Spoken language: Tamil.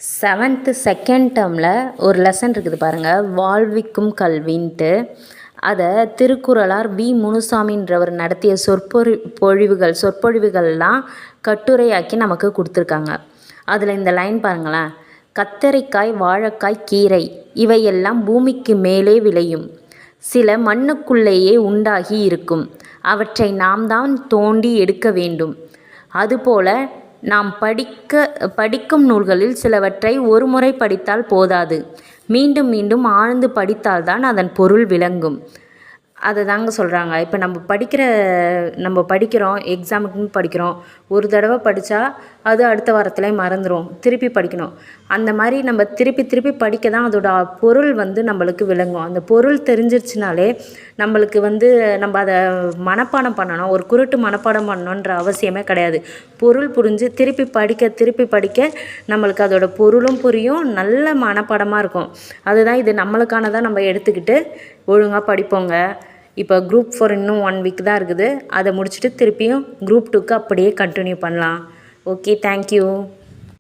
7th செகண்ட் டேர்மில் ஒரு லெசன் இருக்குது பாருங்கள், வாழ்விக்கும் கல்வின்ட்டு. அதை திருக்குறளார் வி முனுசாமின்றவர் நடத்திய சொற்பொழிவுகள்லாம் கட்டுரையாக்கி நமக்கு கொடுத்துருக்காங்க. அதில் இந்த லைன் பாருங்களேன், கத்தரிக்காய், வாழைக்காய், கீரை இவையெல்லாம் பூமிக்கு மேலே விளையும், சில மண்ணுக்குள்ளேயே உண்டாகி இருக்கும், அவற்றை நாம் தான் தோண்டி எடுக்க வேண்டும். அதுபோல நாம் படிக்கும் நூல்களில் சிலவற்றை ஒரு முறை படித்தால் போதாது, மீண்டும் மீண்டும் ஆழ்ந்து படித்தால்தான் அதன் பொருள் விளங்கும். அதை தாங்க சொல்கிறாங்க. இப்போ நம்ம படிக்கிறோம், எக்ஸாமுக்குன்னு படிக்கிறோம். ஒரு தடவை படித்தா அது அடுத்த வாரத்தில் மறந்துடும், திருப்பி படிக்கணும். அந்த மாதிரி நம்ம திருப்பி படிக்க தான் அதோட பொருள் நம்மளுக்கு விளங்கும். அந்த பொருள் தெரிஞ்சிருச்சுனாலே நம்மளுக்கு நம்ம அதை மனப்பாடம் பண்ணணும், ஒரு குருட்டு மனப்பாடம் பண்ணணுன்ற அவசியமே கிடையாது. பொருள் புரிஞ்சு திருப்பி படிக்க நம்மளுக்கு அதோட பொருளும் புரியும், நல்ல மனப்பாடமாக இருக்கும். அதுதான் இது நம்மளுக்கானதாக நம்ம எடுத்துக்கிட்டு ஒழுங்காக படிப்போங்க. இப்போ குரூப் 4 இன்னும் 1 வீக் தான் இருக்குது. அதை முடிச்சுட்டு திருப்பியும் குரூப் 2க்கு அப்படியே கண்டினியூ பண்ணலாம். Okay, thank you.